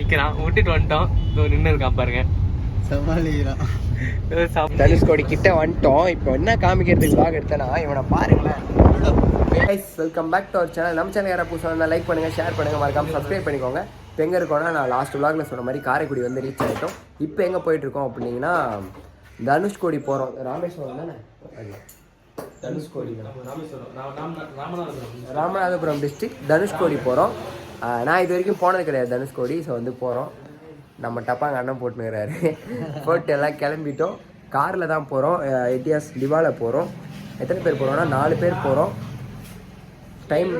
நிற்கிறான், விட்டுட்டு வந்துட்டோம். நின்று இருக்கான் பாருங்க. தனுஷ்கோடி கிட்ட வந்துட்டோம். இப்போ என்ன காமிக்கிறதுக்கு vlog எடுத்தேன்னா இவனை பாருங்களேன். Welcome back to our channel. நம்ம சேனல் யாராவது புதுசாக லைக் பண்ணுங்கள், ஷேர் பண்ணுங்கள், மறக்காமல் சப்ஸ்கிரைப் பண்ணிக்கோங்க. இப்போ எங்கே இருக்கோன்னா, நான் லாஸ்ட் vlogல சொன்ன மாதிரி காரைக்குடி வந்து ரீச் ஆகிட்டோம். இப்போ எங்கே போயிட்டுருக்கோம் அப்படின்னா தனுஷ்கோடி போகிறோம். ராமேஸ்வரம் தானே? தனுஷ்கோடி, ராமநாதபுரம் டிஸ்ட்ரிக்ட் தனுஷ்கோடி போகிறோம். நான் இது வரைக்கும் போனது கிடையாது தனுஷ்கோடி. ஸோ வந்து போகிறோம். நம்ம டப்பாங்க அண்ணன் போட்டுனுக்கிறாரு. போட்டு எல்லாம் கிளம்பிட்டோம். காரில் தான் போகிறோம். எட்டியாஸ் டிவாவில் போகிறோம். எத்தனை பேர் போகிறோம்னா 4 பேர் போகிறோம். டைம்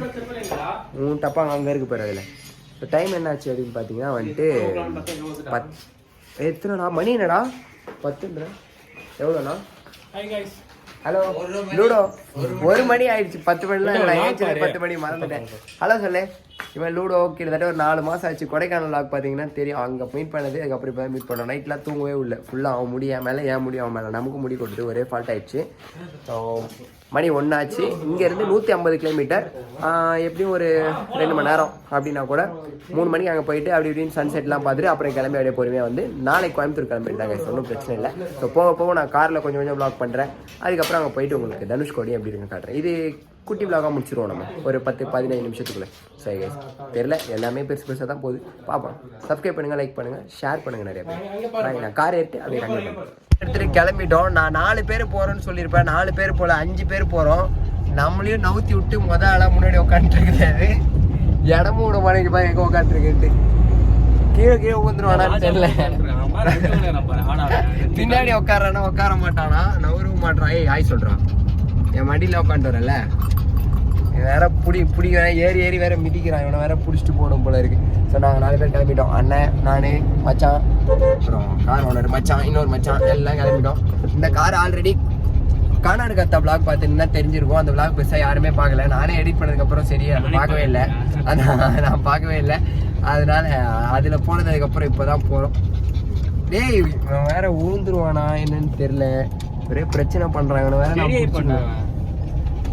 டப்பாங்க அங்கே இருக்கு பாரு. அதில் இப்போ டைம் என்னாச்சு அப்படின்னு பார்த்தீங்கன்னா வந்துட்டு எத்தனைண்ணா மணி? என்னடா 10ன்ற எவ்வளோண்ணா? ஹலோ லூடோ, 1 மணி ஆயிடுச்சு. 10 மணிலாம் நான் ஏச்சு 10 மணி மறந்துட்டேன். ஹலோ சொல்லு. இவன் லூடோ கிட்டத்தட்ட ஒரு 4 மாதம் ஆச்சு. கொடைக்கானல் லாக் பார்த்தீங்கன்னா தெரியும். அங்கே மீட் பண்ணது, அதுக்கப்புறம் இப்போ மீட் பண்ணோம். நைட்லாம் தூங்கவே இல்லை. ஃபுல்லாக அவன் முடி என் மேலே, ஏன் முடி அவன் மேலே. நமக்கு முடி கொடுத்துட்டு ஒரே ஃபால்ட் ஆயிடுச்சு. ஸோ மணி 1 ஆச்சு. இங்கேருந்து 150 கிலோமீட்டர், எப்படியும் ஒரு 2 மணி நேரம் அப்படின்னா கூட 3 மணிக்கு அங்கே போயிட்டு அப்படி இப்படின்னு சன்செட்லாம் பார்த்துட்டு அப்புறம் கிளம்பி அப்படியே பொறுமையாக வந்து நாளைக்கு கோயம்புத்தூர் கிளம்பிட்டாங்க. ஒன்றும் பிரச்சனை இல்லை. ஸோ போக போக நான் காரில் கொஞ்சம் கொஞ்சம் வ்ளாக் பண்ணுறேன். அதுக்கப்புறம் அங்கே போயிட்டு உங்களுக்கு தனுஷ்கோடி எப்படி இருக்குன்னு காட்டுறேன். இது குட்டி விலாகாக முடிச்சிருவோம் நம்ம ஒரு 10-15 நிமிஷத்துக்குள்ளே. சரி கைஸ், தெரியல, எல்லாமே பெருசு பெருசாக தான் போகுது. பார்ப்போம். சப்ஸ்கிரைப் பண்ணுங்கள், லைக் பண்ணுங்கள், ஷேர் பண்ணுங்கள் நிறைய பேர். நான் கார் ஏறிட்டு அப்படியே கண்டிப்பாக எடுத்துகிட்டு கிளம்பிட்டோம். நான் 4 பேர் போகிறோன்னு சொல்லியிருப்பேன். 4 பேர் போல் 5 பேர் போகிறோம். நம்மளையும் நவுத்தி விட்டு ஆளாக முன்னாடி உட்காந்துருக்குறாரு. இடமும் விட மாட்டேங்குப்பா எங்கே உட்காந்துருக்குன்ட்டு. கீழே கீழே உட்காந்துருவானான்னு தெரியல. பின்னாடி உட்காரானா உட்கார மாட்டானா, நவரவும் மாட்டான். ஆய் சொல்கிறான். என் மடியில் உட்காந்துட்டு வரல, வேற பிடிக்க ஏறி ஏறி வேற மிதிக்கிறான். இவனை வேற பிடிச்சிட்டு போகணும் போல இருக்கு. ஸோ நாங்கள் 4 பேர் கிளம்பிட்டோம். அண்ணன், நான், மச்சான், அப்புறம் கார் ஓனர் மச்சான், இன்னொரு மச்சான், எல்லாம் கிளம்பிட்டோம். இந்த கார் ஆல்ரெடி கர்நாடகா விளாக் பார்த்துன்னா தெரிஞ்சிருக்கும். அந்த விளாக் பெருசாக யாருமே பார்க்கல. நானே எடிட் பண்ணதுக்கப்புறம் சரியா பார்க்கவே இல்லை. நான் பார்க்கவே இல்லை. அதனால அதில் போனதுக்கப்புறம் இப்போ தான் போகிறோம். டேய் வேற ஊந்துருவானா என்னன்னு தெரியல. ஒரே பிரச்சனை பண்ணுறாங்க. வேற நான்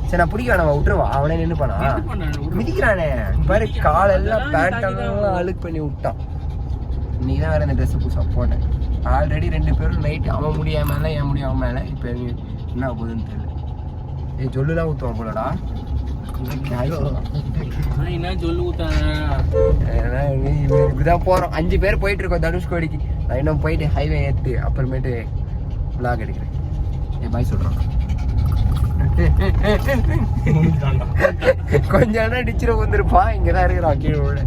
சரி நான் பிடிக்க வேணாம், விட்டுருவா. அவனே நின்று பண்ணா மிதிக்கிறானே பாரு. காலெல்லாம் பேண்டெல்லாம் அழுக்கு பண்ணி விட்டான். இன்னைக்கு தான் வேற இந்த ட்ரெஸ்ஸை புதுசாக போட்டேன். ஆல்ரெடி 2 பேரும் நைட்டு அவன் முடியாம மேலே, என் முடியாம மேலே. இப்போ என்ன போகுதுன்னு தெரியல. ஜொல்லுலாம் ஊற்றுவான் போலடா. இப்படிதான் போகிறோம். 5 பேர் போயிட்டு இருக்கோம் தனுஷ்கோடிக்கு. நான் இன்னும் போயிட்டு ஹைவே ஏற்று அப்புறமேட்டு விளாக் எடுக்கிறேன். பாய் சொல்கிறான். கொஞ்சம் நேரம் டிச்சில் வந்துருப்பான். இங்கே தான் இருக்கிறான் கீழே.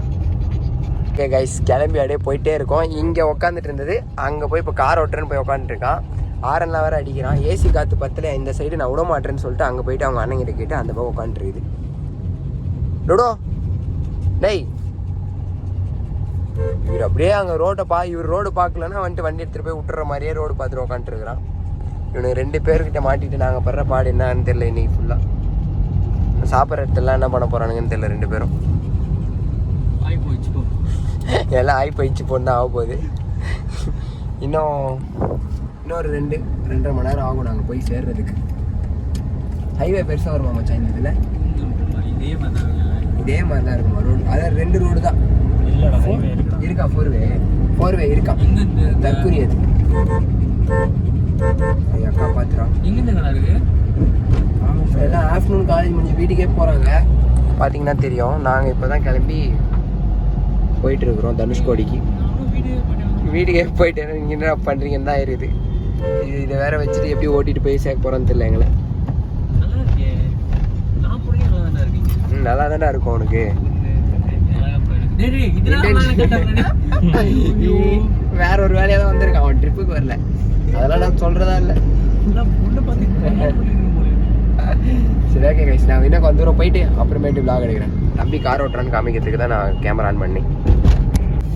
ஓகே கைஸ், கிளம்பி அப்படியே போயிட்டே இருக்கோம். இங்கே உட்காந்துட்டு இருந்தது, அங்கே போய் இப்போ கார் ஓட்டுறேன்னு போய் உட்காந்துருக்கான். ஆரன்லாம் வேறு அடிக்கிறான். ஏசி காற்று பத்தில் இந்த சைடு நான் விட மாட்டேன்னு சொல்லிட்டு அங்கே போயிட்டு அவங்க அண்ணங்கிட்ட கேட்டு அந்த பக்கம் உட்காந்துருக்குது. லுடோ டேய், இவர் அப்படியே அங்கே இவர் ரோடு பார்க்கலன்னா வந்துட்டு வண்டி எடுத்துகிட்டு போய் விட்டுற மாதிரியே ரோடு பார்த்துட்டு உட்காந்துருக்குறான். இவனுக்கு 2 பேர்கிட்ட மாட்டிட்டு நாங்கள் படுற பாடு என்னன்னு தெரியல. இன்னைக்கு ஃபுல்லாக சாப்பிட்ற இடத்துலாம் என்ன பண்ண போகிறானுங்கன்னு தெரியல. 2 பேரும் எல்லாம் ஆகி போயிடுச்சு பொண்ணு ஆக போகுது. இன்னொரு 2-2.5 மணி நேரம் ஆகும் நாங்கள் போய் சேர்றதுக்கு. ஹைவே பெருசாக வருமா மச்சான் இந்த இதில்? இதே மாதிரி தான் இருக்குமா ரோடு? அதாவது 2 ரோடு தான் இருக்கா. 4 வே இருக்கா. தற்கூரி அது அக்கா பார்த்துறான். எல்லாம் ஆஃப்டர்நூன் காலேஜ் முடிஞ்சு வீட்டுக்கே போகிறாங்க. பார்த்தீங்கன்னா தெரியும். நாங்கள் இப்போ தான் கிளம்பி போயிட்டு இருக்கிறோம் தனுஷ்கோடிக்கு. வீட்டுக்கே போயிட்டு நீங்கள் என்ன பண்ணுறீங்கன்னு தான் இருக்குது. இதை வேற வச்சுட்டு எப்படி ஓட்டிட்டு போய் சேர்க்க போகிறோன்னு தெரியல எங்களை. நல்லா தானே இருக்கும் உனக்கு. வேற ஒரு வேலையாக தான் வந்திருக்கான். அவன் ட்ரிப்புக்கு வரல. அதெல்லாம் நான் சொல்றதா இல்லை. சரி ஓகே கைஸ், நான் இன்னும் கொஞ்சம் தூரம் போயிட்டு அப்புறமேட்டு விளாக் எடுக்கிறேன். தம்பி கார் ஓட்டுறான்னு காமிக்கிறதுக்கு தான் நான் கேமரா ஆன் பண்ணி.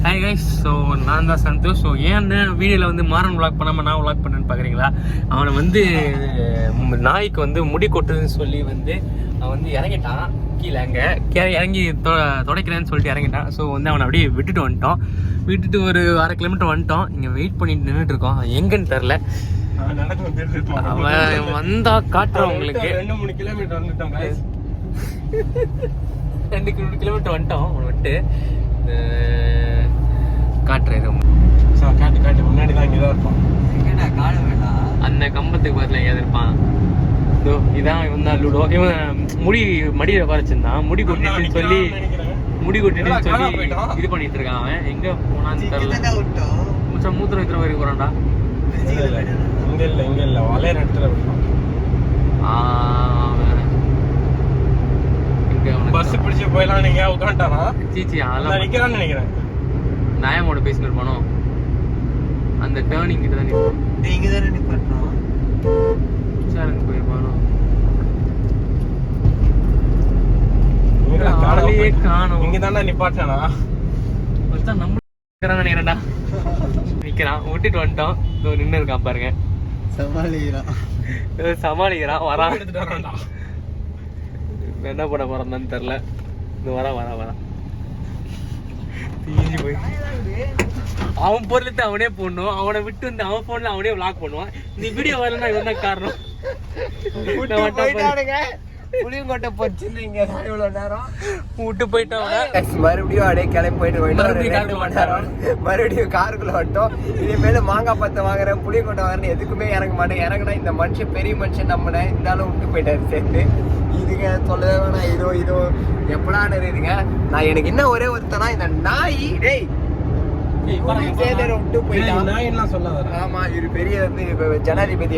ஹாய் கைஸ், ஸோ நான் தான் சந்தோஷ். ஸோ ஏன் வீடியோவில் வந்து மாறன் விளாக் பண்ணாமல் நான் விளாக் பண்ணேன்னு பார்க்குறீங்களா? அவனை வந்து நாய்க்கு வந்து முடி கொட்டுதுன்னு சொல்லி வந்து அவன் வந்து இறங்கிட்டான் கீழே. அங்கே இறங்கி துடைக்கிறேன்னு சொல்லிட்டு இறங்கிட்டான். ஸோ வந்து அவனை அப்படியே விட்டுட்டு வந்துட்டோம். விட்டுட்டு ஒரு 1/2 கிலோமீட்டர் வந்துட்டோம். இங்கே வெயிட் பண்ணிட்டு நின்றுட்டு இருக்கோம். எங்கன்னு தெரில. அவன் வந்தா காட்டுறோம் உங்களுக்கு. 2-3 கிலோமீட்டர் வந்துட்டோம். 2 கிலோமீட்டர் வந்துட்டோம். அவனை விட்டு ஓரத்துக்கு பக்கத்துல எங்கேயாவது இருப்பான். இதோ இதான் இவன் தான் லூடோ. இவன் முடி மடியில உட்காரச்சிருந்தான். முடி கொட்டிட்டுன்னு சொல்லி இது பண்ணிட்டு இருக்கான். அவன் எங்க போனான்னு தெரியல. மூத்திரம் வைக்கிற மாதிரி போறான்டா. இங்க இல்ல வளைய இடத்துல பஸ் பிடிச்சு போயலாம். நீங்க உட்காந்துட்டானா? சீச்சி அதெல்லாம் நிக்கிறான்னு நினைக்கிறேன். நாயமோட பேசிட்டு போனோம். அந்த டேர்னிங் கிட்ட தான் நிற்போம். நீங்க தானே நிப்பட்டோம். சாருக்கு போய் போனோம். காணோம். இங்க தானே நிப்பாட்டானா? நம்ம நினைக்கிறேன்டா. நிக்கிறான். விட்டுட்டு வந்துட்டோம். நின்று இருக்கான் பாருங்க. சமாளிக்கிறான். வரான். எடுத்துட்டு வரான்டா. என்ன பண்ண போறான்னு தெரியல. இது வரான். தீஞ்சு போய் அவன் பொருளுக்கு அவனே போடணும். அவனை விட்டு வந்து அவன் போன்ல அவனே விளாக் பண்ணுவான். நீ வீடியோ வரலன்னா இவன் தான் காரணம். புளியங்கொட்டை பொறிச்சிருந்தீங்க இவ்வளவு நேரம் விட்டு போயிட்டான். மறுபடியும் அப்படியே கிளம்பி போயிட்டு மறுபடியும் காருக்குள்ள வந்துட்டோம். இனிமேல மாங்காய் பத்தை வாங்குறேன், புளியங்கொட்டை வாங்குறேன், எதுக்குமே இறங்க மாட்டேன். இறங்கினா இந்த மனுஷன் பெரிய மனுஷன் நம்பினேன். இருந்தாலும் விட்டு போயிட்டாரு சேர்த்து. இதுங்க சொல்லவே வேணாம். இதோ எப்படான்னு இருக்குதுங்க. நான் எனக்கு என்ன ஒரே ஒருத்தனா இந்த நாய் டேய் விட்டு போயிட்டான். ஆமா இது பெரிய வந்து ஜனாதிபதி.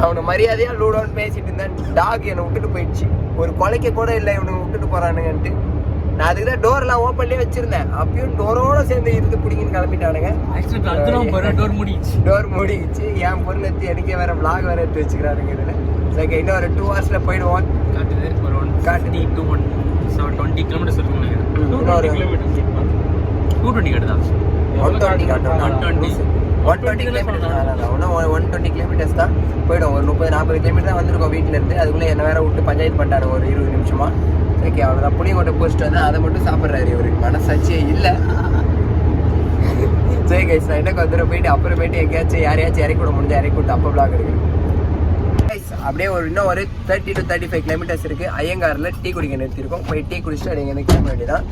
அவனை மரியாதையா லூடோன்னு பேசிட்டு இருந்தேன். டாக் என்னை விட்டுட்டு போயிடுச்சு. ஒரு கொலைக்க கூட இல்லை இவனுக்கு விட்டுட்டு போறானுங்கன்ட்டு. நான் அதுக்குதான் டோர் எல்லாம் ஓப்பன்லயே வச்சிருந்தேன். அப்பயும் டோரோட சேர்ந்து இருந்து பிடிங்கன்னு கிளம்பிட்டானுங்க. டோர் மூடிச்சு. என் பொருள் எடுத்து எனக்கே வேற vlog வேற எடுத்து வச்சுக்கிறானுங்க இதுல. சரி இன்னும் ஒரு 2 hours போயிடுவோம். காட்டுது 20 கிலோமீட்டர்ஸ் இருக்கும். 220 காட்டுதான். 120 கிலோமீட்டர்ஸ் தான் போயிடும். ஒரு 30-40 கிலோமீட்டர் தான் வந்திருக்கோம் வீட்டில இருந்து. அதுக்குள்ள என்ன வேற விட்டு பஞ்சாயத்து பண்ணாரு ஒரு 20 நிமிஷமா. ஓகே அவ்வளோதான். புளியங்கொட்டை போஸ்ட் வந்து அதை மட்டும் சாப்பிட்றாரு இவரு. மனசாட்சியே இல்லை. சரி கைஸ் நான் என்ன கொஞ்சம் போயிட்டு அப்புறமேட்டு எங்கேயாச்சும் யாரையாச்சும் இறக்கி விட முடிஞ்சா இறக்கி விட்டு அப்போ vlog எடுக்கிறேன். அப்படியே இன்னும் ஒரு 30 to 35 கிலோமீட்டர்ஸ் இருக்கு. ஐயங்காரில் டீ குடிக்க நிறுத்திருக்கோம். போய் டீ குடிச்சிட்டு அது எங்கே கிளம்ப வேண்டியதான்.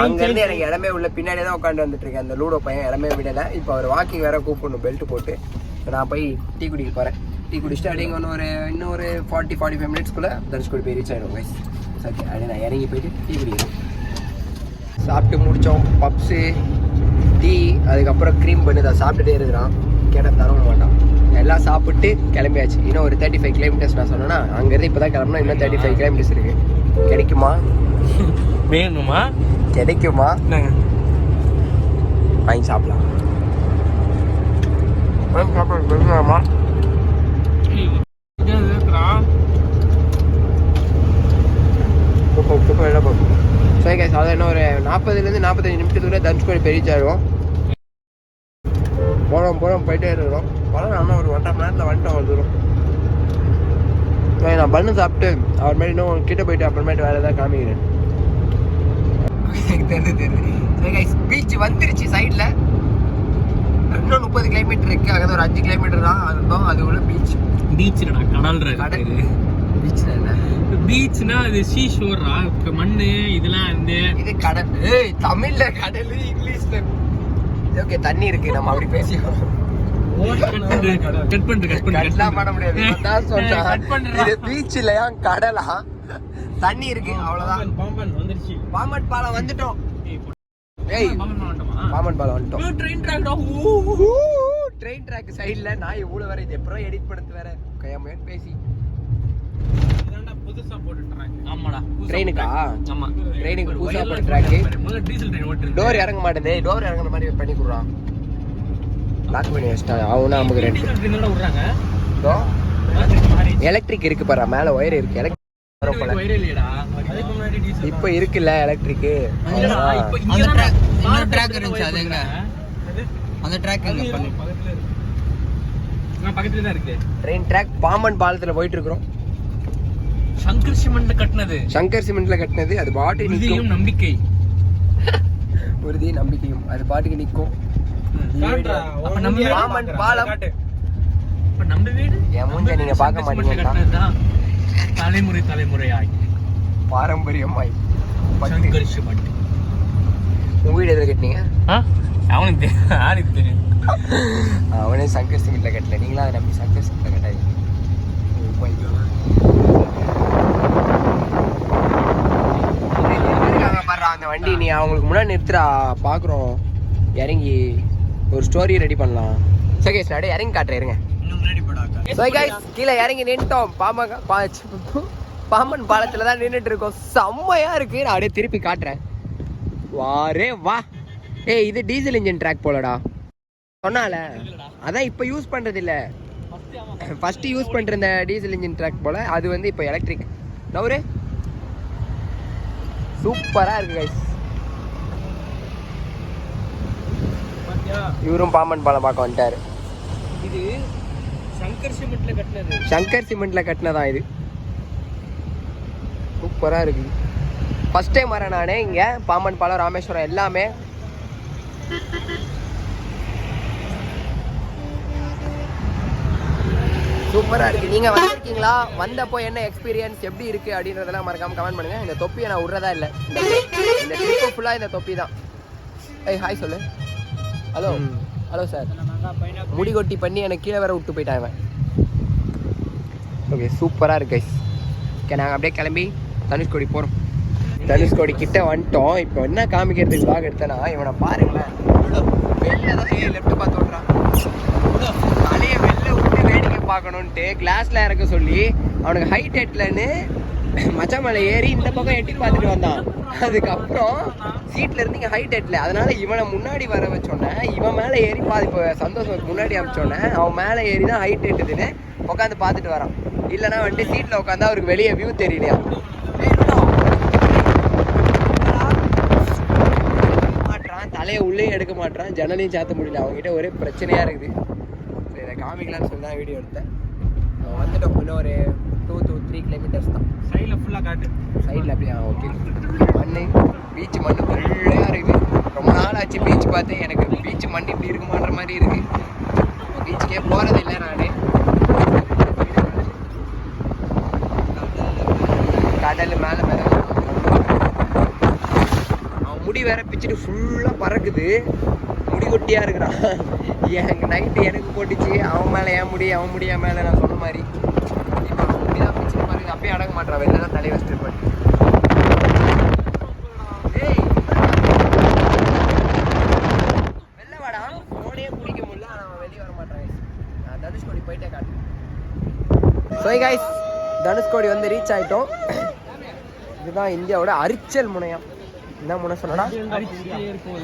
அங்கேருந்து எனக்கு இடமே உள்ள பின்னாடியே தான் உட்காந்து வந்துட்டு இருக்கேன். அந்த லூடோ பையன் இடமே விடலை. இப்போ அவர் வாக்கிங் வேற கூப்பிடணும் பெல்ட் போட்டு. நான் போய் டீ குடிக்க போகிறேன். டீ குடிச்சிட்டு அப்படியே இன்னும் ஒரு 40-45 மினிட்ஸ்க்குள்ளே தனுஷ்கோடி போய் ரீச் ஆகிடும் கைஸ். ஓகே அப்படியே நான் இறங்கி போயிட்டு டீ குடிக்கிறேன். சாப்பிட்டு முடித்தோம். பப்ஸு டீ அதுக்கப்புறம் க்ரீம் பண்ணி தான் சாப்பிட்டுட்டே இருக்கிறான். கேட்டால் தர மாட்டான். எல்லாம் சாப்பிட்டு கிளம்பியாச்சு. இன்னும் ஒரு 35 கிலோமீட்டர்ஸ் நான் சொன்னேன்னா அங்கேருந்து இப்போ தான் கிளம்புனா இன்னும் 35 கிலோமீட்டர்ஸ் இருக்கு. கிடைக்குமா? வேணுமா? கிடைக்குமா? வாங்கி சாப்பிடலாம். சாப்பிடலாமா? சரி கைஸ் அதான் இன்னும் ஒரு 40 to 45 நிமிஷத்துக்குள்ளே தனுஷ்கோடி போய் ரீச் ஆகிடும். போகிறோம் போயிட்டே இருக்கிறோம். ஆனால் ஒரு 1.5 மணி நேரத்தில் வந்துட்டோம் ஒரு தூரம். நான் பண்ணு சாப்பிட்டு அப்புறமேட்டு இன்னும் கிட்ட போயிட்டு அப்புறமேட்டு வேறு ஏதாவது காமிக்கிறேன். தெரியுது பீச் வந்துருச்சு சைடில். இன்னும் 30 கிலோமீட்டர் இருக்குது. அங்கே ஒரு 5 கிலோமீட்டர் தான் இருந்தோம். அது உள்ள பீச். பீச்னா கடல் பீச்னா என்ன? பீச்னா அது சீ ஷோரா மண்ணு இதெல்லாம் வந்து இது கடல். தமிழ்ல கடல், இங்கிலீஷ்ல ஓகே தண்ணி இருக்கு. நம்ம அப்படி பேசிக்கோம். கடலா தண்ணி இருக்கு அவ்வளவுதான். பாம்பன் பாலம் வந்துட்டோம். பாம்பன் பாலம் வந்துட்டோம். ட்ரெயின் ட்ராக் சைடுல நான் இவ்வளவு வேற இது எப்பறம் எடிட் படுத்து வேற கையாமையான்னு பேசி புதுசா போட்டுட்டேன். ஆமாடா ட்ரெயினுக்கா? ஆமா ட்ரெயினுக்கு புதுசா போட்ட ட்ராக். டீசல் ட்ரெயின் ஓட்டுறது. டோர் இறங்க மாட்டேங்குது. டோர் இறங்குற மாதிரி பண்ணி கொடுறான். லாக் பண்ணி வச்சிட்டாங்க. அவனா நமக்கு ரெண்டு விடுறாங்க. எலக்ட்ரிக் இருக்கு பாரு. மேல ஒயர் இருக்கு. எலக்ட்ரிக் இப்ப இருக்குல்ல எலக்ட்ரிக். பக்கத்துல தான் இருக்கு ட்ரெயின் ட்ராக். பாம்பன் பாலத்துல போயிட்டு இருக்கிறோம். சங்கர் சிமெண்ட்ல கட்டினது. அது பாட்டு நிக்கும். நம்பிக்கை உறுதி நம்பிக்கையும் அது பாட்டுக்கு நிக்கும். பாம்பன் பாலம் நம்ம வீடு என் மூஞ்ச நீங்க பார்க்க மாட்டீங்க. தலைமுறையாய் பாரம்பரியமாய் சங்கர் சிமெண்ட். உங்க வீடு எதுல கட்டினீங்க? அவனுக்கு தெரியும். அவனே சங்கர் சிமெண்ட்ல கட்டல. நீங்களா அதை நம்பி சங்கர் சிமெண்ட்ல கட்டாதீங்க. அந்த வண்டி நீ அவங்களுக்கு முன்னாடி நிறுத்துறா பார்க்குறோம். இறங்கி ஒரு ஸ்டோரி ரெடி பண்ணலாம். ஸோ கைஸ் அப்படியே இறங்கி காட்டுறேன் இருங்க. ஸோ கைஸ் கீழே இறங்கி நின்ட்டோம். பாம்பன் பாலத்தில் தான் நின்றுட்டு இருக்கோம். செம்மையாக இருக்குது. நான் அப்படியே திருப்பி காட்டுறேன். வாரே வா. ஏய் இது டீசல் இன்ஜின் ட்ராக் போலடா சொன்னால. அதான் இப்போ யூஸ் பண்ணுறது இல்லை. ஃபஸ்ட்டு யூஸ் பண்ணிருந்த டீசல் இன்ஜின் ட்ராக் போல் அது வந்து இப்போ எலக்ட்ரிக். நவரு சூப்பராக இருக்குது கைஸ். இவரும் பாம்பன் பாலம் பார்க்க வந்துட்டாரு. இது சங்கர் சிமெண்ட்ல கட்டினதான் இது. சூப்பராக இருக்குது. ஃபர்ஸ்ட் டைம் வரேன் நானே இங்கே. பாம்பன் பாலம், ராமேஸ்வரம் எல்லாமே. சூப்பராக இருக்குது. நீங்கள் வந்திருக்கீங்களா? வந்தப்போ என்ன எக்ஸ்பீரியன்ஸ் எப்படி இருக்குது அப்படின்றதெல்லாம் மறக்காமல் கமெண்ட் பண்ணுங்கள். இந்த தொப்பியை நான் விட்றதா இல்லை. இந்த ட்ரிப்பு ஃபுல்லாக இந்த தொப்பி தான். ஏய் ஹாய் சொல்லு. Hello hello sir. முடி கொட்டி பண்ணி எனக்கு கீழே வேற விட்டு போயிட்டாங்க. ஓகே சூப்பராக இருக்கு கைஸ். ஓகே நாங்கள் அப்படியே கிளம்பி தனுஷ்கோடி போகிறோம். தனுஷ்கோடி கிட்ட வந்துட்டோம். இப்போ என்ன காமிக்கிறதுக்கு வாக எடுத்தேன்னா இவனை பாருங்களேன். வெளில தான் லெஃப்ட் பார்த்து விட்றான். தலையை வெளில விட்டு வேடிக்கை பார்க்கணுன்ட்டு கிளாஸில் இறக்க சொல்லி அவனுக்கு ஹைட் எட்லன்னு மச்சா மேலே ஏறி இந்த பக்கம் எட்டி பார்த்துட்டு வந்தான். அதுக்கப்புறம் சீட்டில் இருந்து இங்கே ஹைட் எட்டல. அதனால இவனை முன்னாடி வர வச்சோன்னே இவன் மேலே ஏறி இப்போ சந்தோஷம் முன்னாடி அமிச்சோன்னே அவன் மேலே ஏறி தான் ஹைட் எட்டுதுன்னு உட்காந்து பார்த்துட்டு வரான். இல்லைனா வந்துட்டு சீட்டில் உட்காந்தா அவருக்கு வெளியே வியூ தெரியலையா. மாட்டான் தலையை உள்ளே எடுக்க மாட்டான். ஜன்னலையும் சாத்த முடியல. அவங்ககிட்ட ஒரே பிரச்சனையாக இருக்குது. சரி இதை காமிக்கலான்னு சொல்லி தான் வீடியோ எடுத்தேன். வந்துட்டோம். இன்னும் ஒரு 2-3 கிலோமீட்டர்ஸ் தான். சைடில் ஃபுல்லாக காட்டு. சைடில் அப்படியா? ஓகே. மண்ணு பீச் மண்ணு ஃபுல்லாக இருக்குது. ரொம்ப நாள் ஆச்சு பீச் பார்த்து. எனக்கு பீச் மண் இப்படி இருக்குமான்ற மாதிரி இருக்குது. பீச்சுக்கே போகிறது இல்லை நான். கடல் மேலே மேலே அவன் முடி வேற பிச்சுட்டு ஃபுல்லாக பறக்குது. முடி கொட்டியாக இருக்கிறான். எனக்கு நைட்டு எனக்கு போட்டுச்சு. அவன் மேலே என் முடி, அவன் முடி என் மேலே. நான் சொன்ன மாதிரி இப்போ அவன் முடி தான் பிச்சுட்டு பாருங்க. அப்பயே அடங்க மாட்டான். வெளில தான் தலையை வச்சுட்டு இருப்பாரு. ஏய் வெளில வாடா. ஃபோனே பிடிக்க முடியல. அவன் வெளியே வர மாட்டான். நான் தனுஷ்கோடி போயிட்டே காட்டுறேன். ஸோ கைஸ் தனுஷ்கோடி வந்து ரீச் ஆகிட்டோம். இதுதான் இந்தியாவோட அரிச்சல் முனையம். என்ன முனை சொன்னா அரிச்சிட்டே இருக்கும்.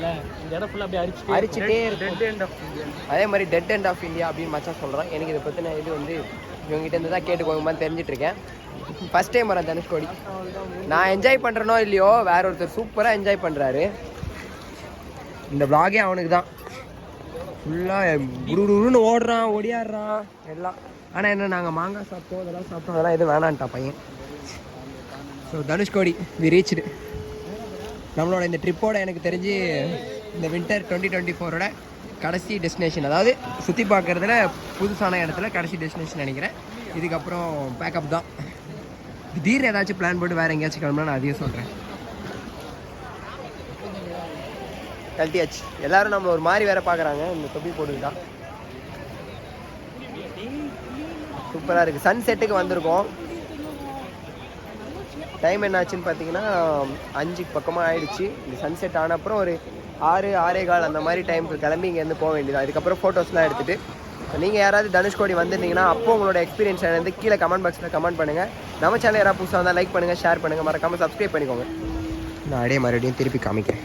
அதே மாதிரி டெட் எண்ட் ஆஃப் இந்தியா அப்படின்னு மச்சான் சொல்கிறான். எனக்கு இதை பற்றின இது வந்து இவங்ககிட்ட இருந்து தான் கேட்டுக்கோங்கம்மா தெரிஞ்சிட்டு இருக்கேன். ஃபர்ஸ்ட் டைம் வரேன் தனுஷ்கோடி. நான் என்ஜாய் பண்ணுறனோ இல்லையோ வேற ஒருத்தர் சூப்பராக என்ஜாய் பண்ணுறாரு. இந்த vlog-ஏ அவனுக்கு தான். ஃபுல்லாக குடுன்னு ஓடுறான், ஓடியாடுறான் எல்லாம். ஆனால் என்ன நாங்கள் மாங்காய் சாப்பிட்டோம், அதெல்லாம் சாப்பிட்டோம். அதெல்லாம் எதுவும் வேணான்ட்டான் பையன். So Dhanushkodi we reached. நம்மளோட இந்த ட்ரிப்போட எனக்கு தெரிஞ்சு இந்த வின்டர் 2024ஓட கடைசி டெஸ்டினேஷன். அதாவது சுற்றி பார்க்குறதுல புதுசான இடத்துல கடைசி டெஸ்டினேஷன் நினைக்கிறேன். இதுக்கப்புறம் பேக்கப் தான். திடீர்னு ஏதாச்சும் பிளான் போட்டு வேறு எங்கேயாச்சும் கிளம்புனா நான் அதையும் சொல்கிறேன். கழட்டியாச்சு. எல்லோரும் நம்மளை ஒரு மாதிரி வேறு பார்க்குறாங்க. இந்த தொப்பி போட்டுக்கிட்டான். சூப்பராக இருக்குது. சன் செட்டுக்கு வந்திருக்கோம். டைம் என்னாச்சுன்னு பார்த்தீங்கன்னா 5 பக்கமாக ஆயிடுச்சு. இந்த சன்செட் ஆன அப்புறம் ஒரு 6-6:15 அந்த மாதிரி டைமுக்கு கிளம்பி இங்கேருந்து போக வேண்டியது. அதுக்கப்புறம் ஃபோட்டோஸ்லாம் எடுத்துகிட்டு நீங்கள் யாராவது தனுஷ்கோடி வந்திருந்தீங்கன்னா அப்போ உங்களோட எக்ஸ்பீரியன்ஸ் வந்து கீழே கமெண்ட் பாக்ஸில் கமெண்ட் பண்ணுங்கள். நம்ம சேனல் யாராவது புதுசாக வந்தால் லைக் பண்ணுங்கள், ஷேர் பண்ணுங்கள், மறக்காமல் சப்ஸ்கிரைப் பண்ணிக்கோங்க. நான் அப்படியே மறுபடியும் திருப்பி காமிக்கிறேன்.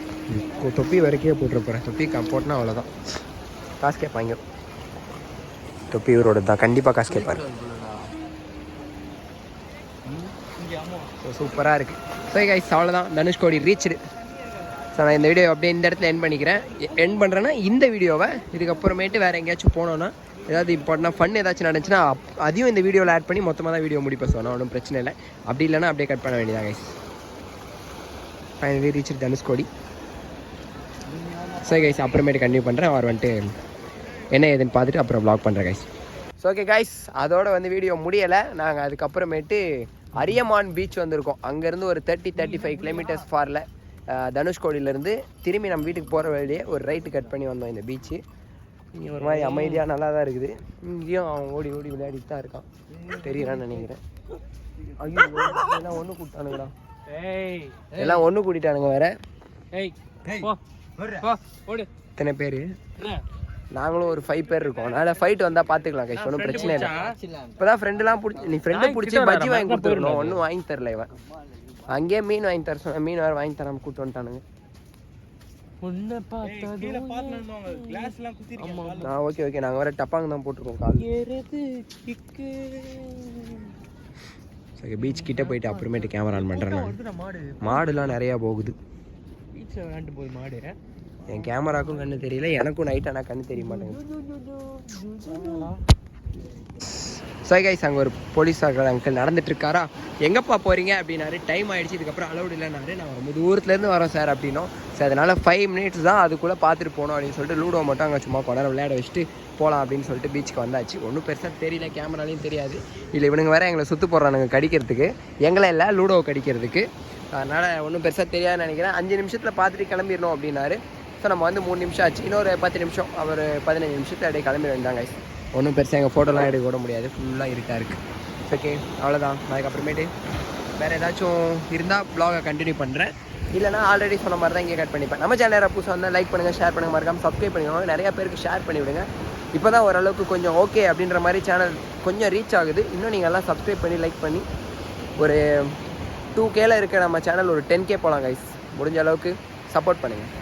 தொப்பி வரைக்கே போட்டுற போகிறேன். தொப்பி போட்டோன்னா அவ்வளோதான். காசு கேட்பாங்க. தொப்பி இவரோட தான். கண்டிப்பாக காசு கேட்பாரு. சூப்பராக இருக்குது. ஸோ கைஸ் அவ்வளோதான். தனுஷ்கோடி ரீச்டு. ஸோ நான் இந்த வீடியோ அப்படியே இந்த இடத்துல எண்ட் பண்ணிக்கிறேன். எண்ட் பண்ணுறேன்னா இந்த வீடியோவை இதுக்கப்புறமேட்டு வேறு எங்கேயாச்சும் போனோன்னா ஏதாவது இம்பார்ட்டனாக ஃபன் ஏதாச்சும் நடந்துச்சுன்னா அதையும் இந்த வீடியோவில் ஆட் பண்ணி மொத்தமாக தான் வீடியோ முடிப்பேன். சொன்னால் ஒன்றும் பிரச்சனை இல்லை. அப்படி இல்லைன்னா அப்படியே கட் பண்ண வேண்டியதான் guys. Finally reach Dhanushkodi. So guys அப்புறமேட்டு கண்டினியூ பண்ணுறேன். அவர் வந்துட்டு என்ன ஏதுன்னு பார்த்துட்டு அப்புறம் வ்ளாக் பண்ணுறேன் கைஸ். ஸோ ஓகே கைஸ் அதோட வந்து வீடியோ முடியலை. நாங்கள் அதுக்கப்புறமேட்டு அரியமான் பீச் வந்திருக்கோம். அங்கேருந்து ஒரு 30-35 கிலோமீட்டர்ஸ் ஃபாரில் தனுஷ்கோடியிலேருந்து திரும்பி நம்ம வீட்டுக்கு போகிற வழியே ஒரு ரைட்டு கட் பண்ணி வந்தோம். இந்த பீச்சு இங்கே ஒரு மாதிரி அமைதியாக நல்லா தான் இருக்குது. இங்கேயும் அவன் ஓடி ஓடி விளையாடிட்டு தான் இருக்கான். தெரியலான்னு நினைக்கிறேன். ஐயோ எல்லாம் ஒன்று கூட்டானுங்கடா. எல்லாம் ஒன்று கூட்டிட்டானுங்க வேறு. ஏய் போ போ ஓடு. இத்தனை பேர் என்ன நாங்களும் ஒரு 5 பேர் இருக்கோம். அதனால ஃபைட் வந்தா பாத்துக்கலாம் கைஸ், ஒன்றும் பிரச்சனை இல்லை. இப்பதான் ஃப்ரெண்டுலாம் பிடிச்சி நீ ஃப்ரெண்டை பிடிச்சி பஜ்ஜி வாங்கி கொடுத்துருக்கணும், ஒன்றும் வாங்கி தரல இவன். அங்கேயே மீன் வாங்கி தர சொன்ன, மீன் வேறு வாங்கி தராம கூட்டு வந்துட்டானுங்க. ஓகே ஓகே, நாங்கள் வேற டப்பாங்க தான் போட்டிருக்கோம் கால். சரி பீச் கிட்ட போயிட்டு அப்புறமேட்டு கேமரா ஆன் பண்ணுறேன். மாடுலாம் நிறையா போகுது. பீச்சில் விளாண்டு போய் மாடு. என் கேமராக்கும் கண்ணு தெரியல, எனக்கும் நைட் ஆனால் கண்ணு தெரிய மாட்டேங்குது. சரி கைஸ், அங்கே ஒரு போலீஸ் அங்கிள் நடந்துட்டு இருக்காரா, எங்கப்பா போறீங்க அப்படின்னாரு. டைம் ஆயிடுச்சு, இதுக்கப்புறம் அலௌடு இல்லைனாரு. நான் ரொம்ப தூரத்துலேருந்து வரோம் சார் அப்படின்னோம். சரி அதனால 5 மினிட்ஸ் தான், அதுக்குள்ளே பார்த்துட்டு போனோம் அப்படின்னு சொல்லிட்டு லூடோ மட்டும் அங்கே சும்மா கொண்டாட விளையாட வச்சுட்டு போகலாம் அப்படின்னு சொல்லிட்டு பீச்சுக்கு வந்தாச்சு. ஒன்றும் பெருசாக தெரியல, கேமராலையும் தெரியாது. இல்லை இவனுங்க வேறு எங்களை சுற்று போடுறானுங்க கடிக்கிறதுக்கு, எங்களை இல்லை லூடோவை கடிக்கிறதுக்கு. அதனால் ஒன்றும் பெருசாக தெரியாதுன்னு நினைக்கிறேன். 5 நிமிஷத்தில் பார்த்துட்டு கிளம்பிடணும் அப்படின்னாரு. ஸோ நம்ம வந்து 3 நிமிஷம் ஆச்சு, இன்னொரு 10 நிமிஷம், அவர் 15 நிமிஷத்தில் அப்படியே கிளம்பி வேண்டாங்க. ஒன்றும் பெருசாக எங்கள் ஃபோட்டோலாம் எடுக்க கூட முடியாது, ஃபுல்லாக இருட்டாக இருக்குது. ஓகே அவ்வளோதான். அதுக்கு அப்புறமேட்டு வேறு ஏதாச்சும் இருந்தால் ப்ளாகை கண்டினியூ பண்ணுறேன், இல்லைனா ஆல்ரெடி சொன்ன மாதிரி தான் இங்கே கட் பண்ணிப்பேன். நம்ம சேனல் யாராவது புதுசாக வந்தால் லைக் பண்ணுங்கள், ஷேர் பண்ணுங்கள், மறக்காமல் சப்ஸ்கிரைப் பண்ணுங்கள், நிறையா பேருக்கு ஷேர் பண்ணி விடுங்க. இப்போ தான் ஓரளவுக்கு கொஞ்சம் ஓகே அப்படின்ற மாதிரி சேனல் கொஞ்சம் ரீச் ஆகுது. இன்னும் நீங்கள் எல்லாம் சப்ஸ்கிரைப் பண்ணி லைக் பண்ணி ஒரு 2Kல இருக்க நம்ம சேனல் ஒரு 10K போகலாம் கைஸ். முடிஞ்ச அளவுக்கு சப்போர்ட் பண்ணுங்கள்.